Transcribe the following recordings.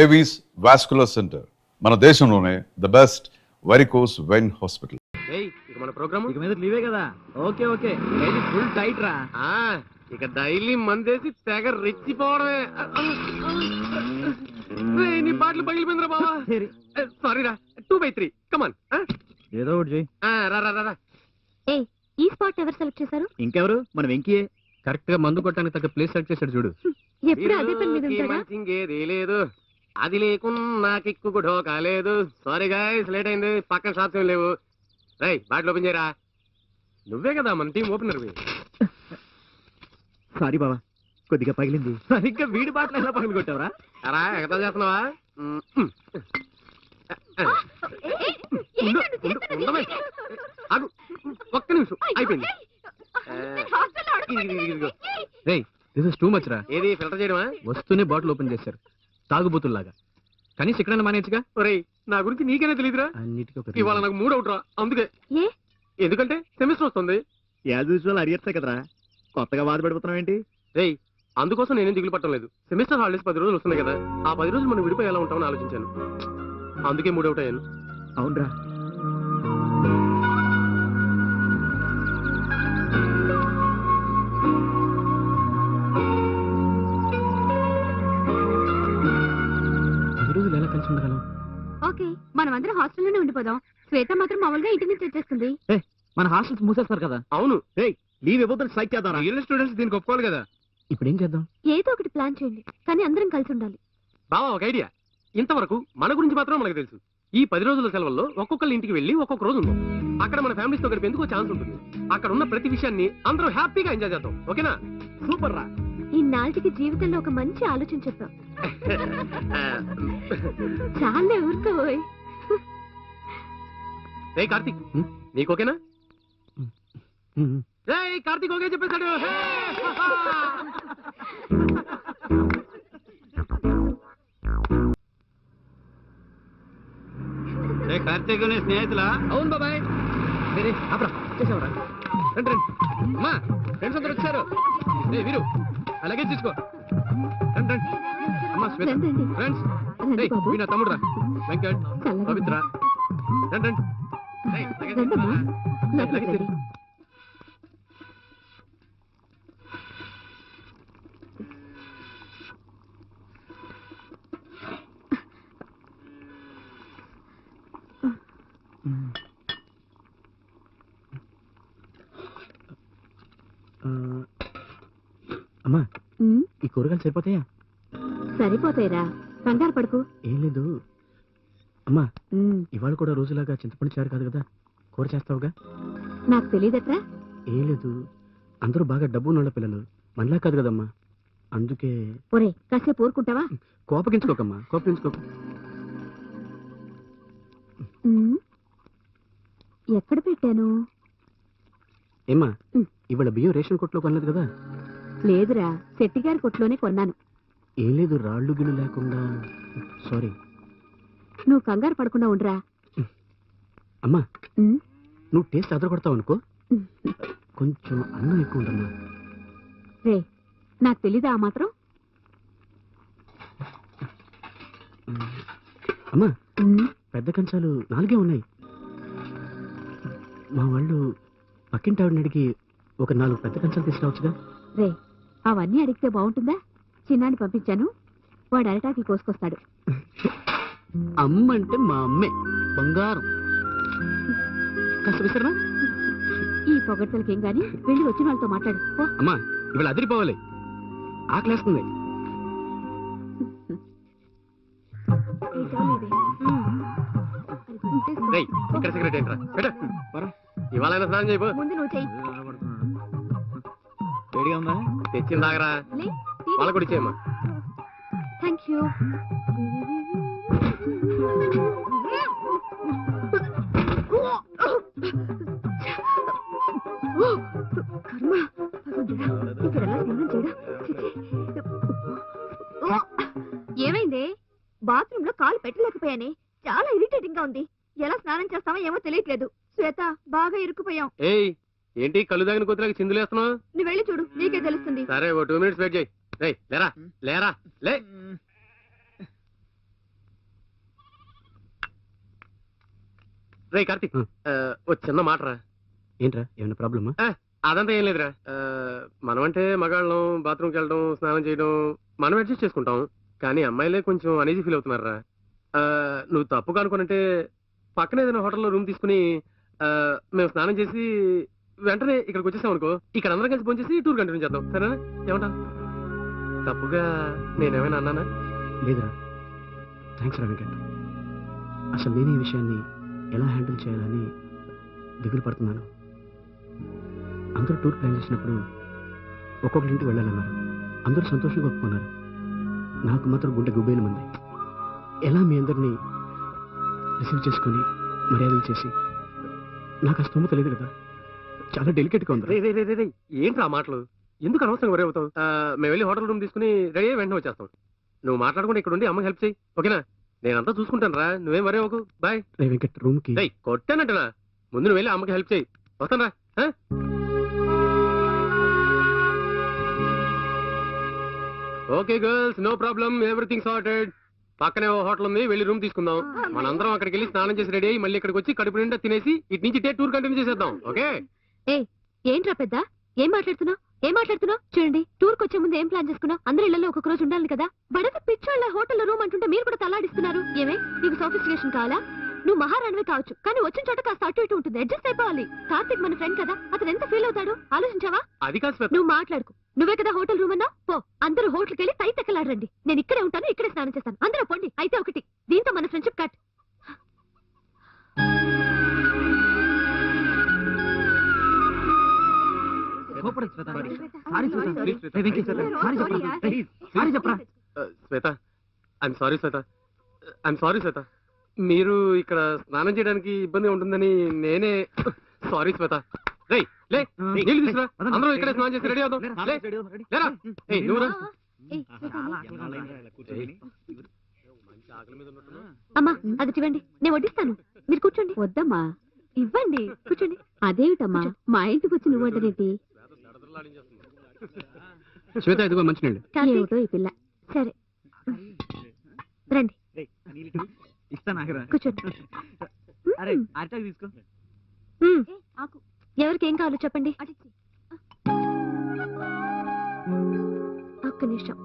Avis vascular centre మన దేశంలోనే the best varicose vein hospital. ఇక మన ప్రోగ్రామ్ ఇక మీద లీవే కదా. ఓకే ఓకే ఫుల్ టైట్ రా. ఇక డైలీ మందేసి తెగ రెచ్చిపోవడమే. నీ బాటలు పగిలిపోయిందిరా బావా. సారీ రా. 2/3 కమాన్. ఏదో ఒకటి చెయ్యి. రా రా రా. ఈ స్పాట్ ఎవరు సెలెక్ట్ చేశారు? ఇంకెవరు, మన వెంకీయే. కరెక్ట్ గా మందు కొట్టడానికి తగ్గ ప్లేస్ సెలెక్ట్ చేశాడు చూడు. ఎప్పుడు అదే పని మీద ఉంటాడా? ఇంకేది లేదు, అది లేకున్నా కిక్కు కూడా కాలేదు. సారీ గైస్, లేట్ అయింది. పక్కన షాప్స్ ఏం లేవు. రై బాటిల్ ఓపెన్ చేయరా. నువ్వే కదా మన టీం ఓపెనర్. సారీ బావా, కొద్దిగా పగిలింది. సరిగ్గా వీడి బాటలు ఎలా పగిలి కొట్టావరా? అరా ఎగతా చేస్తున్నావా? ఒక్క నిమిషం అయిపోయింది. దిస్ ఇస్ టూ మచ్ రా. ఏది ఫిల్టర్ చేయడమా? వస్తూనే బాటిల్ ఓపెన్ చేశారు తాగుబోతుల్లాగా. కనీసం ఎక్కడైనా మానేచ్చుగా. ఒరేయ్ నా గురించి నీకనే తెలియదురా. అన్నిటికీ ఇవాళ నాకు మూడ్ అవుట్ రా. అందుకే. ఎందుకంటే సెమిస్టర్ వస్తుంది. యాజ్ యూజువల్ అడిగేస్తా కదరా, కొత్తగా బాధపడిపోతున్నావు ఏంటి? రేయ్ అందుకోసం నేనేం దిగులు పట్టడం లేదు. సెమిస్టర్ హాలిడేస్ 10 రోజులు వస్తున్నాయి కదా, ఆ 10 రోజులు మనం విడిపోయి ఎలా ఉంటామని ఆలోచించాను. అందుకే మూడ్ అవుట్ అయ్యాను. అవునరా. ఎలా కలిసి ఉండగలం? ఓకే, మనం అందరం హాస్టల్లోనే ఉండిపోదాం. శ్వేత మాత్రం మామూలుగా ఇంటి నుంచి వచ్చేస్తుంది. మన హాస్టల్స్ మూసేస్తారు కదా. అవును. లీవ్ ఇవ్వద్దని స్ట్రైక్ చేద్దాం. మిగిలిన స్టూడెంట్స్ దీనికి ఒప్పుకోవాలి కదా. ఇప్పుడు ఏం చేద్దాం? ఏదో ఒకటి ప్లాన్ చేయండి, కానీ అందరం కలిసి ఉండాలి. బావా ఒక ఐడియా. ఇంతవరకు మన గురించి మాత్రం మనకు తెలుసు. ఈ 10 రోజుల సెలవుల్లో ఒక్కొక్కరి ఇంటికి వెళ్ళి ఒక్కొక్క రోజు ఉందాం. అక్కడ మన ఫ్యామిలీస్ తో గడిపేందుకు ఒక ఛాన్స్ ఉంటుంది. అక్కడ ఉన్న ప్రతి విషయాన్ని అందరం హ్యాపీగా ఎంజాయ్ చేద్దాం. ఓకేనా? సూపర్ రా. ఇన్నాళ్ళకి జీవితంలో ఒక మంచి ఆలోచన చెప్పాం. చాలే ఊరుకోబోయ్. రేయ్ కార్తీక్, నీకు ఓకేనా? రేయ్ కార్తీక్ ఓకే చెప్పేశాడు. కార్తీక్ స్నేహితులా? అవును బాబాయ్. రే అప్పుడు చేసావరా. రండి రండి. అమ్మా ఫ్రెండ్స్ అందరూ వచ్చారు. రే వీరు అలాగే తీసుకో. రండి రండి. అమ్మా శ్వేత ఫ్రెండ్స్. మీ నా తమ్ముడు రా వెంకట్ పవిత్ర. రండి రండి. అమ్మా ఈ కూరగాయలు సరిపోతాయా? సరిపోతాయిరా, కంగారు పడుకు. ఏం లేదు అమ్మా, ఇవాళ కూడా రోజులాగా చింతపండు చారు కాదు కదా, కూర చేస్తావుగా? నాకు తెలియదట్రా. ఏం లేదు, అందరూ బాగా డబ్బు ఉన్న పిల్లలు, మనలా కాదు కదమ్మా, అందుకే. ఒరే కాసేపు ఊరుకుంటావా? కోపగించుకోకమ్మా, కోపగించుకోక. ఎక్కడ పెట్టాను? ఏమ్మా ఇవాళ బియ్యం రేషన్ కొట్లో కొనలేదు కదా? లేదురా, శెట్టిగారి కొట్లోనే కొన్నాను. ఏం లేదు, రాళ్ళు గిళ్ళు లేకుండా. సారీ. నువ్వు కంగారు పడకుండా ఉండరా. అమ్మా నువ్వు టేస్ట్ అదరగొడతావు అనుకో, కొంచెం అన్నం ఎక్కువ ఉండమ్మా. రే నాకు తెలీదా ఆ మాత్రం? అమ్మా పెద్ద కంచాలు 4 ఉన్నాయి. మా వాళ్ళు పక్కింటి ఆవిడని అడిగి ఒక 4 పెద్ద కంచాలు తీసుకురావచ్చుగా? రే అవన్నీ అడిగితే బాగుంటుందా? చిన్నాన్ని పంపించాను, వాడు అరటాకి కోసుకొస్తాడు. అమ్మ అంటే మా అమ్మే, బంగారం. కాస్త విసరనా? ఈ పొగడ్తలకేం గాని వెళ్ళి వచ్చిన వాళ్ళతో మాట్లాడు. అమ్మా ఇవాళ అదిరిపోవాలి, ఆకలేస్తుంది. ఇక్కడ సిగరెట్ ఏంట్రా? ఇవాళ స్నానం చేయబో. ముందు నువ్వు చెయ్యి. వేడిగా ఉందా? తెచ్చింది తాగరా. వాళ్ళ కూడా ఇచ్చేయమ్మా. Thank you. ఏమైంది? బాత్రూమ్ లో కాలు పెట్టలేకపోయానే, చాలా ఇరిటేటింగ్ గా ఉంది. ఎలా స్నానం చేస్తామో ఏమో తెలియట్లేదు. శ్వేత బాగా ఇరుక్కుపోయాం. ఏయ్ ఏంటి కళ్ళు దాగిన కొద్దిగా చిందులేస్తున్నావు? నువ్వు వెళ్ళి చూడు, నీకే తెలుస్తుంది. సరే ఓ 2 minutes వెయిట్ చేయి. లేరా లేరా లే. రే కార్తీక్ ఓ చిన్న మాట రా. ఏంట్రా ఏమైనా ప్రాబ్లమా? అదంతా ఏం లేదురా. మనం అంటే మగాళ్ళం బాత్రూమ్కి వెళ్ళడం స్నానం చేయడం మనం అడ్జస్ట్ చేసుకుంటాం. కానీ అమ్మాయిలే కొంచెం అనీజీ ఫీల్ అవుతున్నారా. నువ్వు తప్పుగా అనుకోనంటే పక్కన ఏదైనా హోటల్లో రూమ్ తీసుకుని మేము స్నానం చేసి వెంటనే ఇక్కడికి వచ్చేసాం అనుకో, ఇక్కడ అందరం కలిసి ఫోన్ చేసి టూర్ కంటిన్యూ చేద్దాం. సరేనా? ఏమంటా? తప్పుగా నేనేమైనా అన్నానా? లేదురా, థ్యాంక్స్ రా వెంకట్. అసలు నేను ఈ విషయాన్ని ఎలా హ్యాండిల్ చేయాలని దిగులు పడుతున్నాను. అందరూ టూర్ ప్లాన్ చేసినప్పుడు ఒక్కొక్కరి ఇంటికి వెళ్ళాలన్నారు. అందరూ సంతోషంగా ఒప్పుకున్నారు. నాకు మాత్రం గుండె గుబేలు మంది. ఎలా మీ అందరినీ రిసీవ్ చేసుకుని మర్యాదలు చేసి నాకు ఆ స్తోమత లేదు కదా. చాలా డెలికేట్గా ఉంది. రే రే రే రే ఏంట్రా ఆ మాటలు? ఎందుకు అనవసరంగా వరే అవుతావు? మేము వెళ్ళి హోటల్ రూమ్ తీసుకుని రెడీ అయ్యి వెంటనే వచ్చేస్తాం. నువ్వు మాట్లాడకుండా ఇక్కడ ఉండి అమ్మకి హెల్ప్ చేయి, ఓకేనా? నేనంతా చూసుకుంటాను రా, నువ్వేం వరే అవ్వకు. బాయ్. రే వెంకట్, రూమ్కి కొట్టానంటనా? ముందు నువ్వు వెళ్ళి అమ్మకి హెల్ప్ చేయి. వస్తాను రా. Okay girls, no problem, everything sorted. పక్కనే ఓ హోటల్ ఉంది, వెళ్ళి రూమ్ తీసుకుందాం. మనందరం అక్కడికి వెళ్ళి స్నానం చేసి రెడీ అయ్యి మళ్ళీ ఇక్కడికి వచ్చి కడుపు నిండా తినేసి ఇటు నుంచి టూర్ కంటిన్యూ చేసేద్దాం. ఓకే? ఏంట్రా పెద్ద, ఏం మాట్లాడుతున్నావు? చూడండి, టూర్ కి వచ్చే ముందు ఏం ప్లాన్ చేసుకున్నావు? అందరూ ఇళ్లలో ఒక్కొక్క రోజు ఉండాలి కదా. బడక పిచ్చోళ్ళ హోటల్లో రూమ్ అంటుంటే మీరు కూడా తలాడిస్తున్నారు. ఏమే, నీకు సోఫిస్టికేషన్ కావాలా? నువ్వు మహారాణివే కావచ్చు, కానీ వచ్చిన చోట కాస్త అటు ఇటు ఉంటుంది. అడ్జస్ట్ అయిపోవాలి. కార్తిక్ మన ఫ్రెండ్ కదా, అతను ఎంత ఫీల్ అవుతాడు ఆలోచించావా? అది కాదు. నువ్వు మాట్లాడుకు. నువ్వే కదా హోటల్ రూమ్ అన్నా. పో, అందరూ హోటల్కి వెళ్ళి తై తెక్కలాడండి. నేను ఇక్కడే ఉంటాను, ఇక్కడే స్నానం చేస్తాను. అందరూ పొండి. అయితే ఒకటి, దీంతో మన friendship cut. Shweta, I'm sorry Shweta. మీరు ఇక్కడ స్నానం చేయడానికి ఇబ్బంది ఉంటుందని నేనే. సారీ శ్వేత. రే లే, నీళ్ళు తీసుకురా. అందరూ ఇక్కడే స్నానం చేసి రెడీ అవుతాం. లేరా? నువ్వురా. అమ్మా, అది ఇవ్వండి, నేను వడ్డిస్తాను. మీరు కూర్చోండి. వద్దమ్మా, ఇవ్వండి, కూర్చోండి. అదేమిటమ్మా, మా ఇంటికి వచ్చి నువ్వు వడ్డనేటి? శ్వేత, ఇదిగో మంచినీళ్ళు. ఏమిటో ఈ పిల్ల. సరే రండి, కూర్చోండి. ఎవరికి ఏం కావాలో చెప్పండి. ఒక్క నిమిషం.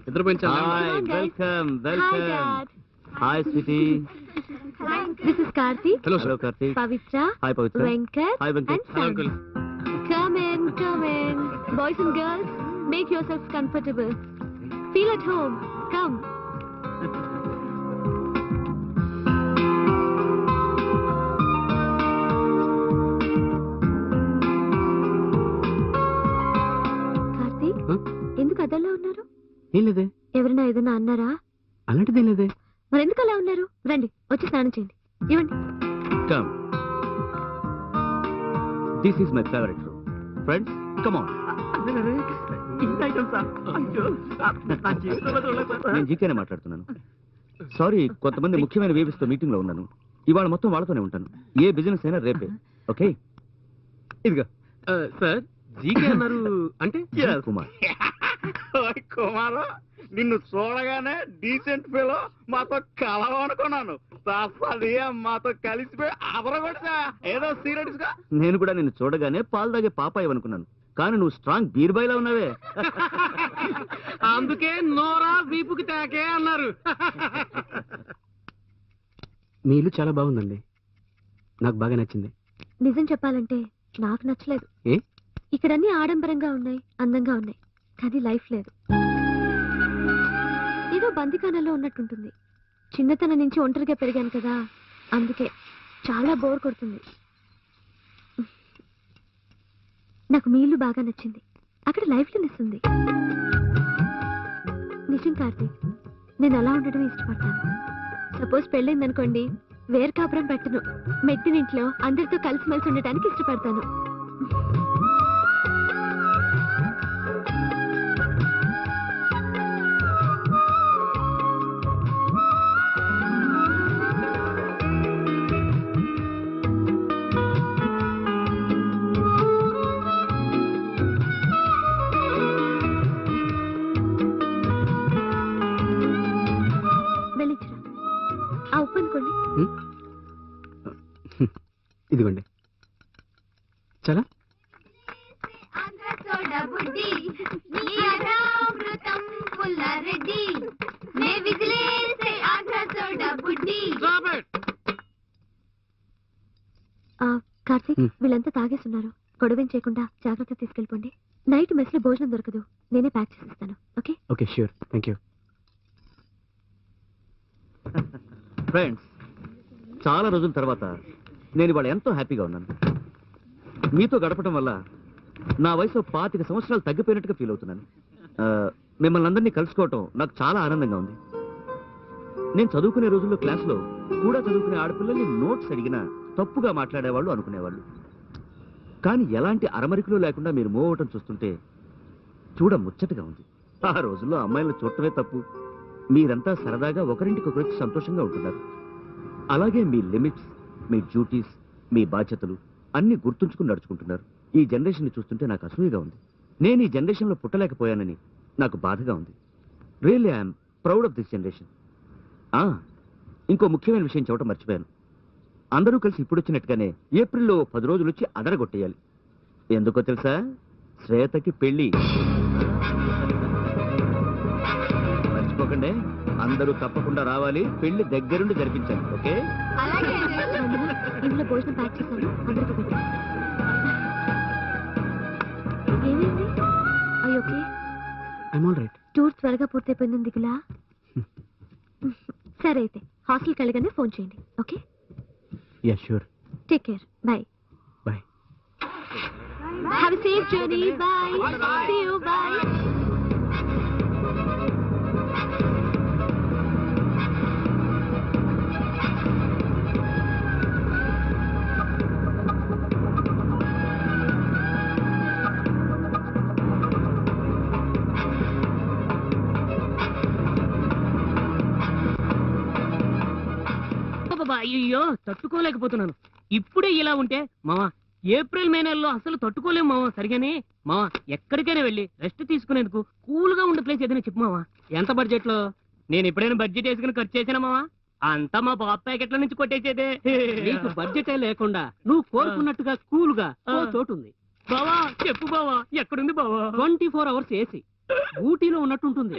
ఇద్దరు పెంచాలి. Welcome hi sweetie. This is Karthik. Hello Karthik. Pavithra. Hi Pavithra. Venkat. Hi Venkat. And Sam. Come in. Boys and girls, make yourselves comfortable. Feel at home. Come. Karthik, ఎందుకు అదల్లా ఉన్నారు? ఏం లేదే. ఎవరైనా ఏదైనా అన్నారా? అలాంటిదేం లేదే. మరి ఎందుకు అలా ఉన్నారు? రండి, వచ్చి స్నానం చేయండి. ఇవ్వండి. Come. This is my favorite room. Friends, come on. నేను జీకేనే మాట్లాడుతున్నాను. సారీ, కొంతమంది ముఖ్యమైన వేవ్స్ తో మీటింగ్ లో ఉన్నాను. ఇవాళ మొత్తం వాళ్ళతోనే ఉంటాను. ఏ బిజినెస్ అయినా రేపే. ఓకే? ఇదిగా సార్, జీకే అన్నారు అంటే? కుమార్. కుమారు, నిన్ను చూడగానే డీసెంట్ ఫెలో మాతో కలవనుకున్నాను. మాతో కలిసిపోయి అదరగొట్టా ఏదో సీరియస్ గా. నేను కూడా నిన్ను చూడగానే పాలు తాగే పాపాయి అనుకున్నాను. కానీ నువ్వు స్ట్రాంగ్ బీర్ బాయ్లా ఉన్నావే. అందుకే నోరా వీపుకి తాకే అన్నారు. మీ ఇల్లు చాలా బాగుందండి, నాకు బాగా నచ్చింది. నిజం చెప్పాలంటే నాకు నచ్చలేదు. ఏ? ఇక్కడ అన్ని ఆడంబరంగా ఉన్నాయి, అందంగా ఉన్నాయి, కానీ లైఫ్ లేదు. ఏదో బందికానంలో ఉన్నట్టుంటుంది. చిన్నతనం నుంచి ఒంటరిగా పెరిగాను కదా, అందుకే చాలా బోర్ కొడుతుంది. నాకు మీ ఇల్లు బాగా నచ్చింది. అక్కడ లైఫ్ ఉంది. నిజం కార్తీక్, నేను అలా ఉండడమే ఇష్టపడతాను. సపోజ్ పెళ్ళైందనుకోండి, వేరు కాపురం పెట్టను. మెట్టినింట్లో అందరితో కలిసిమెలిసి ఉండటానికి ఇష్టపడతాను. వెళ్ళిచ్చురా. ఆ ఉప్పు అనుకోండి. ఇదిగోండి. చాలా కార్తీక్, వీళ్ళంతా తాగేస్తున్నారు. గొడవేం చేయకుండా జాగ్రత్త తీసుకెళ్ళిపోండి. నైట్ మెస్ లో భోజనం దొరకదు, నేనే ప్యాక్ చేసిస్తాను. Okay? Okay, sure, thank you. Friends, చాలా రోజుల తర్వాత నేను ఇవాళ ఎంతో హ్యాపీగా ఉన్నాను. మీతో గడపడం వల్ల నా వయసు 25 సంవత్సరాలు తగ్గిపోయినట్టుగా ఫీల్ అవుతున్నాను. మిమ్మల్ని అందరినీ కలుసుకోవటం నాకు చాలా ఆనందంగా ఉంది. నేను చదువుకునే రోజుల్లో క్లాసులో కూడా చదువుకునే ఆడపిల్లల్ని నోట్స్ అడిగినా తప్పుగా మాట్లాడేవాళ్ళు అనుకునేవాళ్ళు. కానీ ఎలాంటి అరమరికలు లేకుండా మీరు మూవ్ అవటం చూస్తుంటే చూడ ముచ్చటగా ఉంది. ఆ రోజుల్లో అమ్మాయిలను చూడటమే తప్పు, మీరంతా సరదాగా ఒకరింటికొకరికి సంతోషంగా ఉంటున్నారు. అలాగే మీ లిమిట్స్, మీ డ్యూటీస్, మీ బాధ్యతలు అన్ని గుర్తుంచుకుని నడుచుకుంటున్నారు. ఈ జనరేషన్ చూస్తుంటే నాకు అసూయగా ఉంది. నేను ఈ జనరేషన్లో పుట్టలేకపోయానని నాకు బాధగా ఉంది. Really I'm proud of this generation. ఇంకో ముఖ్యమైన విషయం చెప్పడం మర్చిపోయాను. అందరూ కలిసి ఇప్పుడు వచ్చినట్టుగానే ఏప్రిల్లో 10 రోజులు వచ్చి అదరగొట్టేయాలి. ఎందుకో తెలుసా? శ్వేతకి పెళ్లి. మర్చిపోకండి, అందరూ తప్పకుండా రావాలి. పెళ్లి దగ్గరుండి జరిపించాలి. ఓకే? ఇంట్లో భోజనం ప్యాక్ చేశాను, అందరికీ పెట్టాను. ఏమైంది? Okay, I'm all right. Tour త్వరగా పూర్తయిపోయింది దిగులా. సరే అయితే హాస్టల్కి వెళ్ళగానే ఫోన్ చేయండి. Okay? Yeah, sure. Take care. Bye. Bye. Have a safe journey. Bye. See you. Bye. అయ్యో, తట్టుకోలేకపోతున్నాను. ఇప్పుడే ఇలా ఉంటే మావా ఏప్రిల్ మే నెలలో అసలు తట్టుకోలేము మావా. సరిగానే మావా, ఎక్కడికైనా వెళ్ళి రెస్ట్ తీసుకునేందుకు కూల్ గా ఉండే ప్లేస్ ఏదైనా చెప్పు మావా. ఎంత బడ్జెట్ లో? నేను ఎప్పుడైనా బడ్జెట్ వేసుకుని ఖర్చు చేసానా మావా? అంతా మా బాబు ప్యాకెట్ల నుంచి కొట్టేసేదే. నీకు బడ్జెటే లేకుండా నువ్వు కోరుకున్నట్టుగా కూల్ గా చోటు ఉంది బావా. చెప్పు బావా, ఎక్కడుంది బావా? 24 hours ఏసీ, ఊటీలో ఉన్నట్టుంటుంది.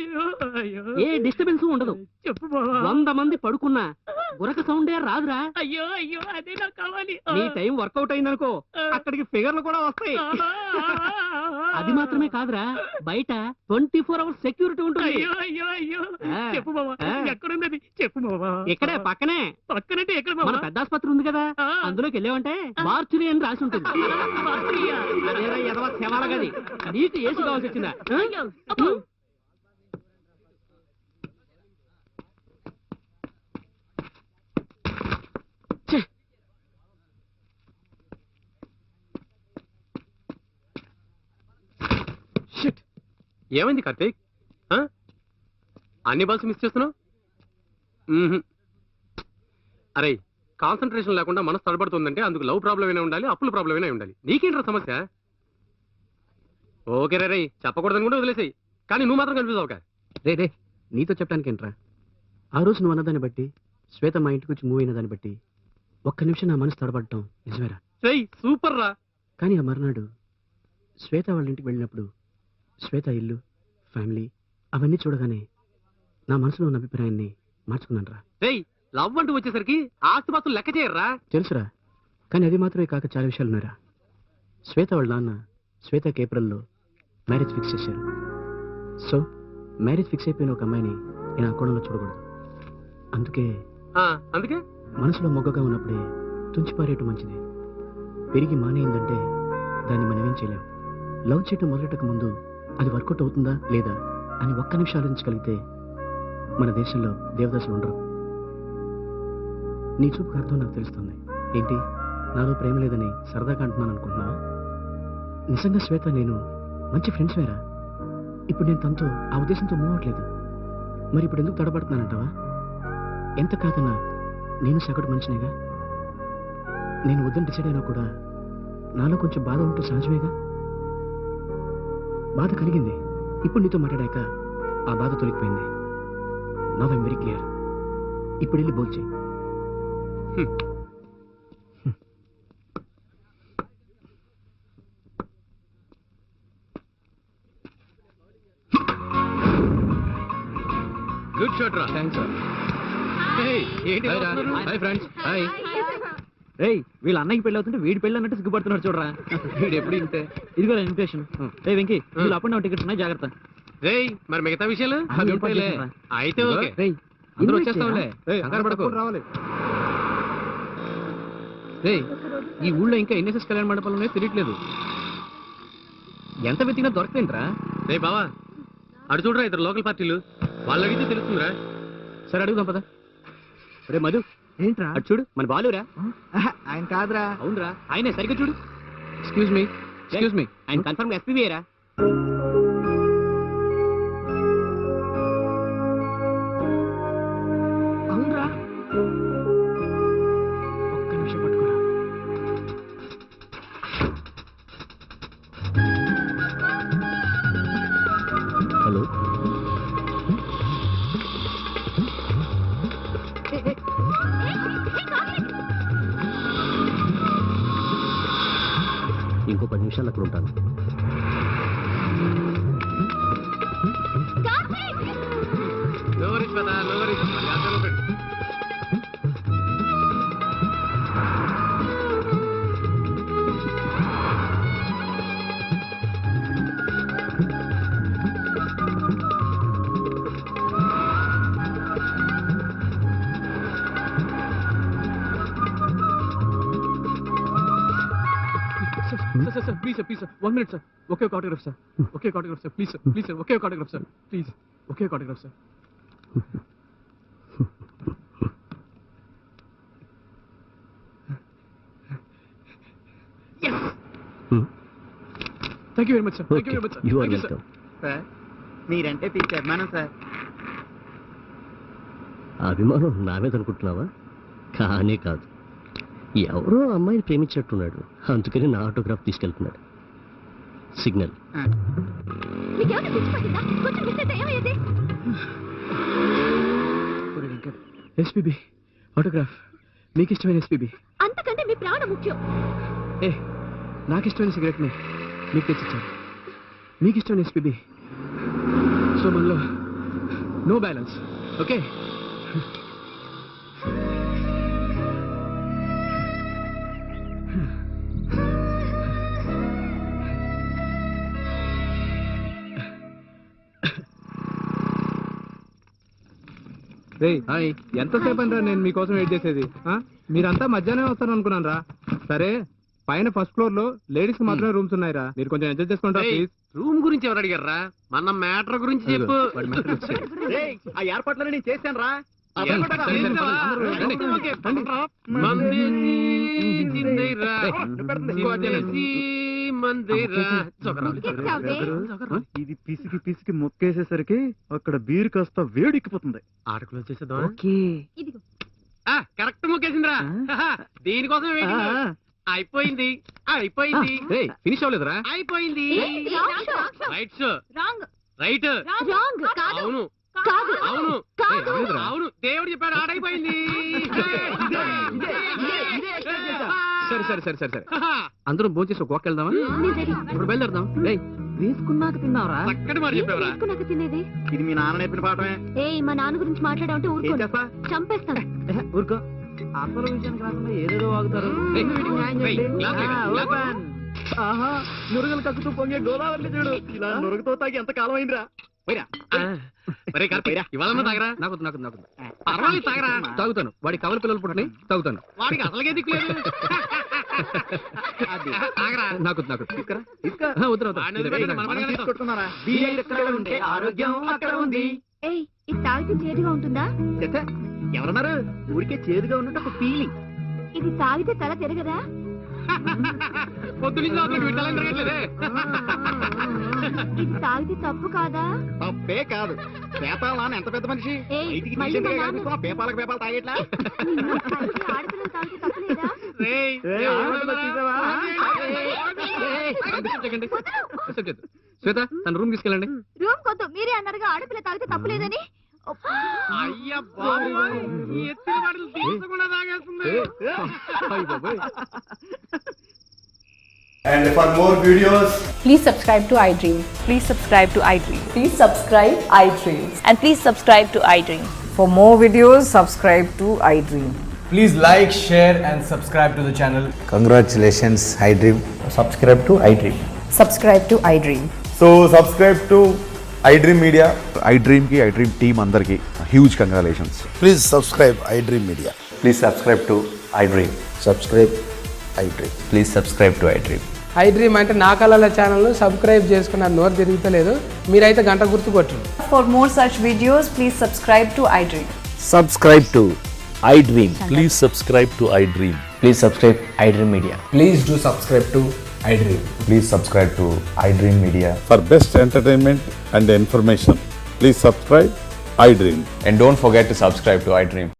ఏ డిస్టర్బెన్స్ ఉండదు. చెప్పు బావా. 100 మంది పడుకున్నా గురక సౌండే రాదురా. అయ్యో అయ్యో, అదే నాకు కావాలి. నీ టైం వర్కౌట్ అయిందనుకో, అక్కడికి ఫిగర్లు కూడా వస్తాయి. అది మాత్రమే కాదురా, బయట 24 hours సెక్యూరిటీ ఉంటుంది. అయ్యో అయ్యో అయ్యో, చెప్పు బావా, ఎక్కడుంది అది? చెప్పు బావా. ఇక్కడే పక్కనే. పక్కనంటే ఎక్కడ? మన పెద్ద ఆసుపత్రి ఉంది కదా, అందులోకి వెళ్ళామంటే మార్చురీ అని రాసి ఉంటుంది. గది నీకు ఏసీ కావాల్సి వచ్చిందా? ఏమైంది కార్తీక్? అన్ని బల్స్ మిస్ చేస్తున్నావు? అరే, కాన్సన్ట్రేషన్ లేకుండా మనసు తడబడుతుందంటే అందుకు లవ్ ప్రాబ్లం అయినా ఉండాలి, అప్పుల ప్రాబ్లం అయినా ఉండాలి. నీకేంట్రా సమస్య? ఓకే రే, చెప్పకూడదని కూడా వదిలేసాయి, కానీ నువ్వు మాత్రం కన్ఫ్యూజ్ అవ్వక. రే, నీతో చెప్పడానికి ఏంట్రా? ఆ రోజు నువ్వు అన్నదాన్ని బట్టి, శ్వేత మా ఇంటికి వచ్చి మూవ్ అయిన దాన్ని బట్టి ఒక్క నిమిషం నా మనసు తడబడటం నిజమేరా. సూపర్ రా. కానీ ఆ మర్నాడు శ్వేత వాళ్ళ ఇంటికి వెళ్ళినప్పుడు శ్వేత ఇల్లు, ఫ్యామిలీ అవన్నీ చూడగానే నా మనసులో ఉన్న అభిప్రాయాన్ని మార్చుకున్నాను రా. లవ్ అంటూ వచ్చేసరికి ఆస్తిపాస్తులు లెక్క చేయర్రా. తెలుసురా, కానీ అది మాత్రమే కాక చాలా విషయాలు ఉన్నారా. శ్వేత వాళ్ళ నాన్న శ్వేతకి ఏప్రిల్లో మ్యారేజ్ ఫిక్స్ చేశారు. సో మ్యారేజ్ ఫిక్స్ అయిపోయిన ఒక అమ్మాయిని నేను ఆ కోణంలో చూడకూడదు. అందుకే మనసులో మొగ్గగా ఉన్నప్పుడే తుంచిపారేయటం మంచిది. పెరిగి మానేయిందంటే దాన్ని మనమేం చేయలేం. లవ్ చేయటం మొదలెట్టక ముందు అది వర్కౌట్ అవుతుందా లేదా అని ఒక్క నిమిషం ఆలోచించగలిగితే మన దేశంలో దేవదాసులు ఉండరు. నీ చూపుకి అర్థం నాకు తెలుస్తుంది. ఏంటి, నాలో ప్రేమ లేదని సరదాగా అంటున్నాను అనుకుంటున్నావా? నిజంగా శ్వేత నేను మంచి ఫ్రెండ్స్ వేరా. ఇప్పుడు నేను తనతో ఆ ఉద్దేశంతో మూవ్ అవ్వట్లేదు. మరి ఇప్పుడు ఎందుకు తడబడుతున్నానంటావా? ఎంత కాదన్నా నేను సగటు మనిషినేగా. నేను వద్దని డిసైడ్ అయినా కూడా నాలో కొంచెం బాధ ఉంటూ సహజమేగా. బాధ కలిగింది, ఇప్పుడు నీతో మాట్లాడాక ఆ బాధ తొలగిపోయింది. Now I'm very clear. ఇప్పుడు వెళ్ళి బోల్చే. గుడ్ షాట్ రా. Thanks sir. ఏంటి హాయ్ ఫ్రెండ్స్ హాయ్. రేయ్, వీళ్ళ అన్నయ్యకి పెళ్ళి అవుతుంటే వీడి పెళ్ళి అన్నట్టు సిగ్గుపడుతున్నాడు చూడరా. వీడు ఎప్పుడు ఇంతే. ఇదిగో ఇన్విటేషన్. రే వెంకీ, వీళ్ళు అప్ అండ్ డౌన్ టికెట్స్ ఉన్నాయి, జాగ్రత్త. రేయ్ మరి మిగతా విషయాలు అవి ఉంటాయిలే. అయితే ఓకే, రేయ్ అందరూ invite వచ్చేస్తాంలే. చేయరా? కంగారు పడకు. రావాలి. రేయ్ ఈ ఊళ్ళో ఇంకా ఎన్ఎస్ఎస్ కళ్యాణ మండపాలు ఉన్నాయో తెలియట్లేదు. ఎంత వెతికినా దొరకతేంట్రా. రే బావా అడు చూడరా, ఇద్దరు లోకల్ పార్టీలు, వాళ్ళు అడిగితే తెలుస్తుందిరా. సరే అడుగుదాం పద. రే మధు, ఏంట్రా? అటు చూడు, మన బాలురా. ఆయన కాదురా. అవునరా, ఆయనే, సరిగ్గా చూడు. Excuse me excuse me. ఆయన కన్ఫర్మ్ ఎస్పీవీరా. అవునరా. ఒక్క నిమిషం పట్టుకోరా. హలో, ఇంకో 10 నిమిషాలు అక్కడ ఉంటాను. నో వరీస్ పదా, నో వరీస్. అందరూ ఉంటాడు. Sir please sir, please sir, 1 minute sir. ఒకే ఒక ఆటోగ్రాఫ్ సార్, ఒకే ఒక autograph sir, please sir, please sir, ఒకే ఒక ఆటోగ్రాఫ్ సార్, ప్లీజ్, ఒకే ఒక autograph sir. Thank you very much sir, thank you very much sir. You are thank you sir. welcome. Sir మీరంటే పిచ్చి అభిమానం సార్. అభిమానం నా మీద అనుకుంటున్నావా? కానీ కాదు, ఎవరో అమ్మాయిని ప్రేమించినట్టున్నాడు, అందుకని నా ఆటోగ్రాఫ్ తీసుకెళ్తున్నాడు. సిగ్నల్. మీకేమైనా పిచ్చి పట్టిందా? కొంచెం మిస్ అయితే ఏమయ్యేది? SPB autograph. మీకు ఇష్టమైన ఎస్పీబీ. అంతకంటే మీ ప్రాణం ముఖ్యం. ఏ, నాకు ఇష్టమైన సిగరెట్ని మీకు తెచ్చిచ్చాను. మీకు ఇష్టమైన ఎస్పీబీ. సో మనలో నో బ్యాలెన్స్. ఓకే. రే హాయ్, ఎంతసేపు అంటారా నేను మీకోసం వెయిట్ చేసేది? మీరంతా మధ్యాహ్నం వస్తారు అనుకున్నాను రా. సరే, పైన ఫస్ట్ ఫ్లోర్ లో లేడీస్ మాత్రమే రూమ్స్ ఉన్నాయిరా, మీరు కొంచెం అడ్జస్ట్ చేసుకుంటారా ప్లీజ్. రూమ్ గురించి ఎవరు అడిగారా? మన మ్యాటర్ గురించి చెప్పు. రేయ్, ఆ ఏర్పాట్లని నేను చేశాను రా. ఇది పిసికి పిసికి మొక్కేసేసరికి అక్కడ బీరు కాస్త వేడెక్కిపోతుంది. ఆటకులో చేసేద్దాం. ఇదిగో కరెక్ట్ మొక్కేసిందిరా. దీనికోసం అయిపోయింది అయిపోయింది. ఫినిష్ అవ్వలేదురా. అయిపోయింది. రైట్ రాంగ్ రైట్ రాంగ్ కాదు అవును కాదు అవును కాదు. అవును, దేవుడు చెప్పాడు ఆడైపోయింది. సరే సరే సరే సరే సరే, అందరం భోంచేసి ఒక వాక్ వెళ్దామా? నేను రెడీ. ఇప్పుడు బయలుదేరదాం. వేసుకున్నాక తిన్నావరా? చక్కటి మాట చెప్పావురా. తీసుకున్నాక తినేది. ఇది మీ నాన్న నేర్పిన పాఠమే. ఏయ్, మా నాన్న గురించి మాట్లాడావంటే ఏం ఊరుకో, చేస్తా? చంపేస్తాను. ఊరుకో, అసలు విషయానికి రాకుండా ఏదేదో వాగుతారు. ఆహా, నురుగులు కక్కుతూ పొంగే గోదావరి చూడు. ఇలా నురుగుతో తాగి ఎంత కాలం అయిందిరా. పోయిరా. మరే కార్తీక్, ఇవాళ తాగరా. నాకు నాకు నాకు పర్వాలేదు తాగరా. తాగుతాను. వాడి కవల పిల్లలు పుట్టినాయి, తాగుతాను. వాడికి అసలుగే దిక్కులేదు. తాగరా. నాకు నాకు తీసుకురా. వద్దు వద్దు. ఆయన వదిలిపెట్టు, మన పని చేద్దాం. కొట్టుకున్నారా? బియ్యం ఎక్కడ ఉంటే ఆరోగ్యం అక్కడ ఉంది. ఏయ్, ఇది తాగితే చేదుగా ఉంటుందా? చెత్త. ఎవరన్నారు? ఊరికే చేదుగా ఉన్నట్టు ఒక ఫీలింగ్. ఇది తాగితే తల తిరగదా? పొద్దు నుంచి లోపలికి విట్టాలని తిరగట్లేదే. ఇది తాగితే తప్పు కాదా? తప్పే కాదు. పేపాల నాన్న ఎంత పెద్ద మనిషి. ఏయ్, బయటికి మళ్ళీ తీసేందుకే మా నాన్న- కనిపిస్తున్నా, పేపాలకు పేపాలు తాగేట్లా. నిన్ను కలిసి ఆడపిల్లలు తాగితే తప్పులేదా? రేయ్, ఏయ్, ఏమంటుందో చూసావా? శ్వేత తన రూమ్ తీసుకెళ్ళండి. రూమ్ కొద్దు, మీరే అన్నారుగా ఆడపిల్ల తాగితే తప్పులేదని. అయ్యా బాబోయ్, ఈ ఎత్తిన మాటలు తీర్చకుండా తాగేస్తుంది. అయ్ బాబోయ్. And for more videos, Please subscribe to iDream. Please subscribe to iDream. Please subscribe iDream. And please subscribe to iDream. For more videos, subscribe to iDream. please like, share, and subscribe to the channel. Congratulations, iDream. Subscribe to iDream. Subscribe to iDream. So, subscribe to iDream Media. iDream కి iDream team అందరికి huge congratulations. Please subscribe iDream Media. Please subscribe to iDream. Subscribe iDream. Please subscribe to iDream. iDream అంటే నా కళల ఛానల్ను subscribe చేసుకున్న నోరు తిరుగుతలేదు, మీరైతే గంట గుర్తు కొట్టండి. For more such videos, please subscribe to iDream. Subscribe to iDream. Please subscribe to iDream. Please subscribe iDream Media. Please do subscribe to iDream. Please subscribe to iDream Media. For best entertainment and information, please subscribe iDream. And don't forget to subscribe to iDream.